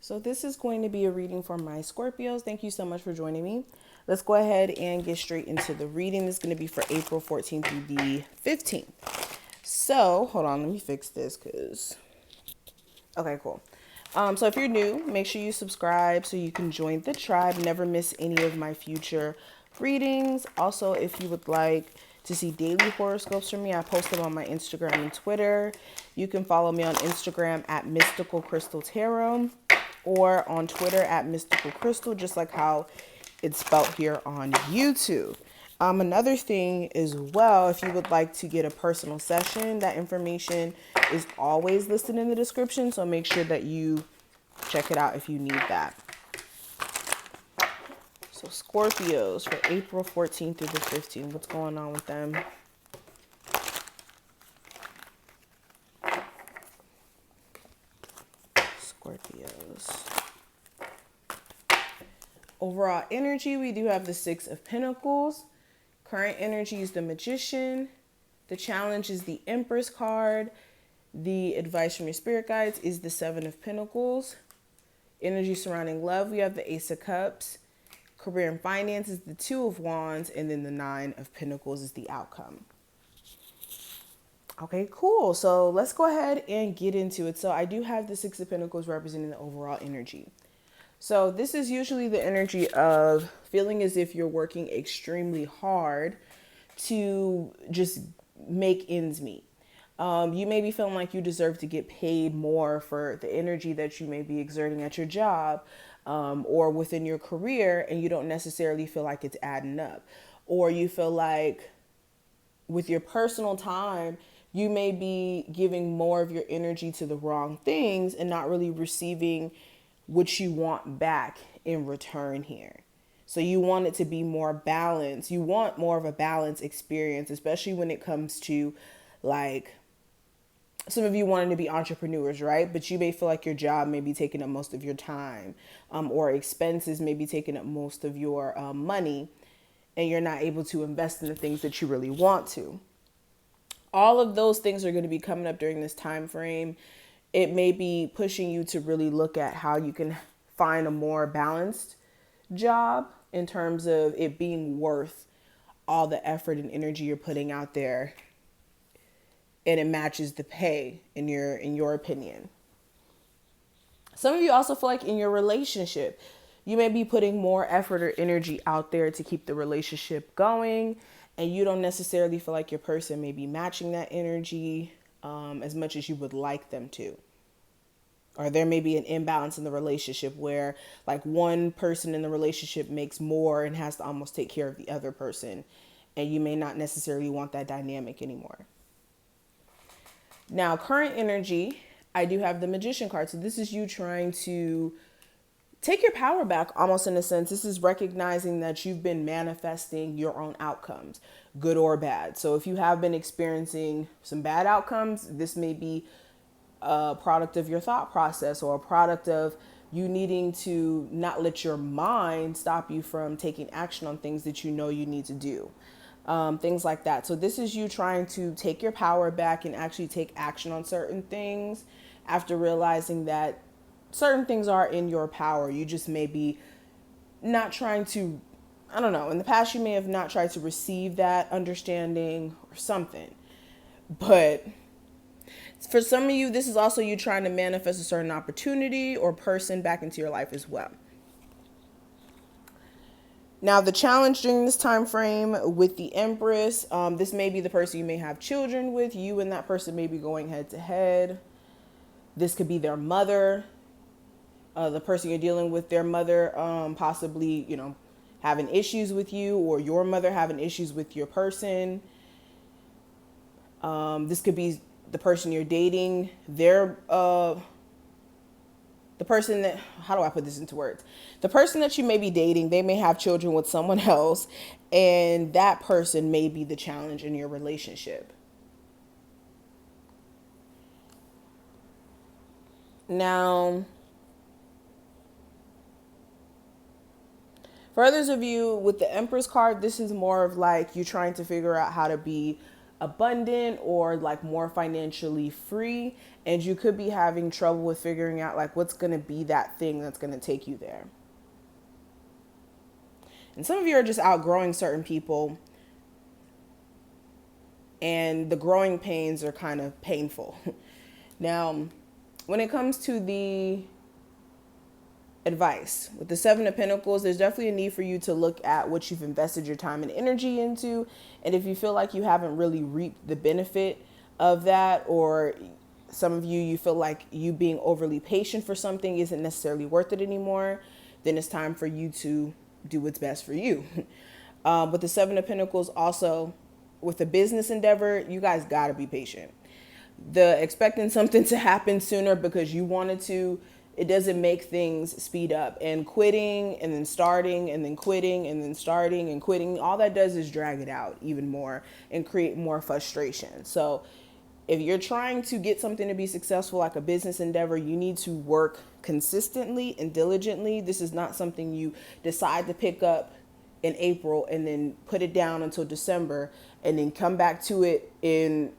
So this is going to be a reading for my Scorpios. Thank you so much for joining me. Let's go ahead and get straight into the reading. This is going to be for April 14th through the 15th. So hold on, let me fix this because, okay, cool. So if you're new, make sure you subscribe so you can join the tribe, never miss any of my future readings. Also, if you would like to see daily horoscopes from me, I post them on my Instagram and Twitter. You can follow me on Instagram at Mystical Crystal Tarot or on Twitter at Mystical Crystal, just like how it's spelled here on YouTube. Another thing as well, if you would like to get a personal session, that information is always listed in the description. So make sure that you check it out if you need that. So Scorpios for April 14th through the 15th. What's going on with them? Scorpios. Overall energy, we do have the Six of Pentacles. Current energy is the Magician. The challenge is the Empress card. The advice from your spirit guides is the Seven of Pentacles. Energy surrounding love, we have the Ace of Cups. Career and finance is the Two of Wands. And then the Nine of Pentacles is the outcome. Okay, cool. So let's go ahead and get into it. So I do have the Six of Pentacles representing the overall energy. So this is usually the energy of feeling as if you're working extremely hard to just make ends meet. You may be feeling like you deserve to get paid more for the energy that you may be exerting at your job or within your career, and you don't necessarily feel like it's adding up. Or you feel like with your personal time, you may be giving more of your energy to the wrong things and not really receiving what you want back in return here. So you want it to be more balanced. You want more of a balanced experience, especially when it comes to, like, some of you wanting to be entrepreneurs, right? But you may feel like your job may be taking up most of your time, or expenses may be taking up most of your money, and you're not able to invest in the things that you really want to. All of those things are going to be coming up during this time frame. It may be pushing you to really look at how you can find a more balanced job in terms of it being worth all the effort and energy you're putting out there, and it matches the pay in your opinion. Some of you also feel like in your relationship, you may be putting more effort or energy out there to keep the relationship going, and you don't necessarily feel like your person may be matching that energy as much as you would like them to. Or there may be an imbalance in the relationship where, like, one person in the relationship makes more and has to almost take care of the other person, and you may not necessarily want that dynamic anymore. Now, current energy, I do have the Magician card. So this is you trying to take your power back, almost in a sense. This is recognizing that you've been manifesting your own outcomes, good or bad. So if you have been experiencing some bad outcomes, this may be a product of your thought process or a product of you needing to not let your mind stop you from taking action on things that you know you need to do. Things like that. So this is you trying to take your power back and actually take action on certain things after realizing that certain things are in your power. You just may be not trying to, I don't know, in the past you may have not tried to receive that understanding or something. But for some of you, this is also you trying to manifest a certain opportunity or person back into your life as well. Now, the challenge during this time frame with the Empress, this may be the person you may have children with. You and that person may be going head to head. This could be their mother. The person you're dealing with, their mother, possibly, having issues with you, or your mother having issues with your person. This could be the person you're dating, the person that, how do I put this into words? The person that you may be dating, they may have children with someone else, and that person may be the challenge in your relationship. Now, for others of you with the Empress card, this is more of like you trying to figure out how to be abundant or like more financially free, and you could be having trouble with figuring out like what's going to be that thing that's going to take you there. And some of you are just outgrowing certain people, and the growing pains are kind of painful. Now, when it comes to the advice with the Seven of Pentacles, there's definitely a need for you to look at what you've invested your time and energy into, and if you feel like you haven't really reaped the benefit of that, or some of you feel like you being overly patient for something isn't necessarily worth it anymore, then it's time for you to do what's best for you. With the Seven of Pentacles, also with a business endeavor, you guys got to be patient. The expecting something to happen sooner because you wanted to, it doesn't make things speed up. And quitting and then starting and then quitting and then starting and quitting, all that does is drag it out even more and create more frustration. So if you're trying to get something to be successful, like a business endeavor, you need to work consistently and diligently. This is not something you decide to pick up in April and then put it down until December and then come back to it in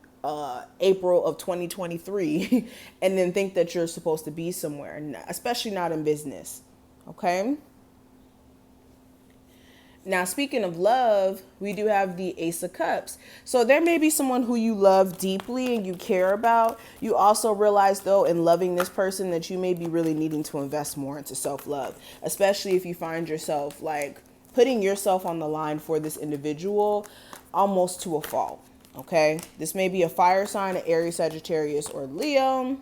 April of 2023 and then think that you're supposed to be somewhere, especially not in business. Okay. Now, speaking of love, we do have the Ace of Cups. So there may be someone who you love deeply and you care about. You also realize, though, in loving this person that you may be really needing to invest more into self-love, especially if you find yourself like putting yourself on the line for this individual almost to a fault. Okay, this may be a fire sign, an Aries, Sagittarius, or Leo,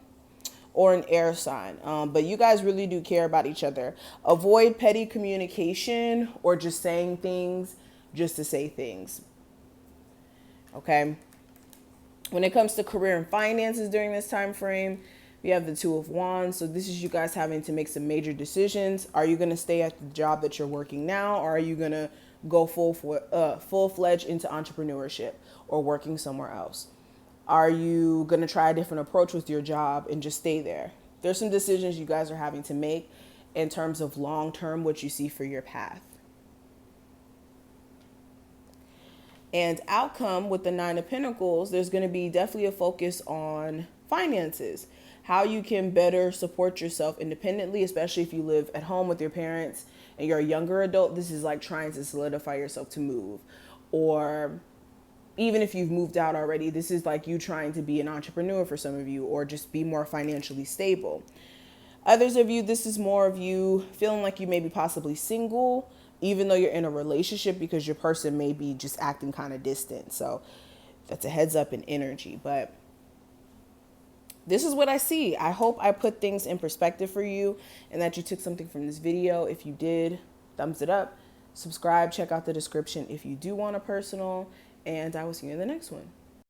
or an air sign. But you guys really do care about each other. Avoid petty communication or just saying things just to say things. Okay. When it comes to career and finances during this time frame, we have the Two of Wands. So this is you guys having to make some major decisions. Are you going to stay at the job that you're working now, or are you going to go full-fledged into entrepreneurship or working somewhere else? Are you going to try a different approach with your job and just stay there? There's some decisions you guys are having to make in terms of long-term, what you see for your path. And outcome with the Nine of Pentacles, there's going to be definitely a focus on finances, how you can better support yourself independently, especially if you live at home with your parents and you're a younger adult. This is like trying to solidify yourself to move, or even if you've moved out already, this is like you trying to be an entrepreneur for some of you, or just be more financially stable. Others of you, this is more of you feeling like you may be possibly single, even though you're in a relationship, because your person may be just acting kind of distant. So that's a heads up in energy. But this is what I see. I hope I put things in perspective for you and that you took something from this video. If you did, thumbs it up, subscribe, check out the description if you do want a personal, and I will see you in the next one.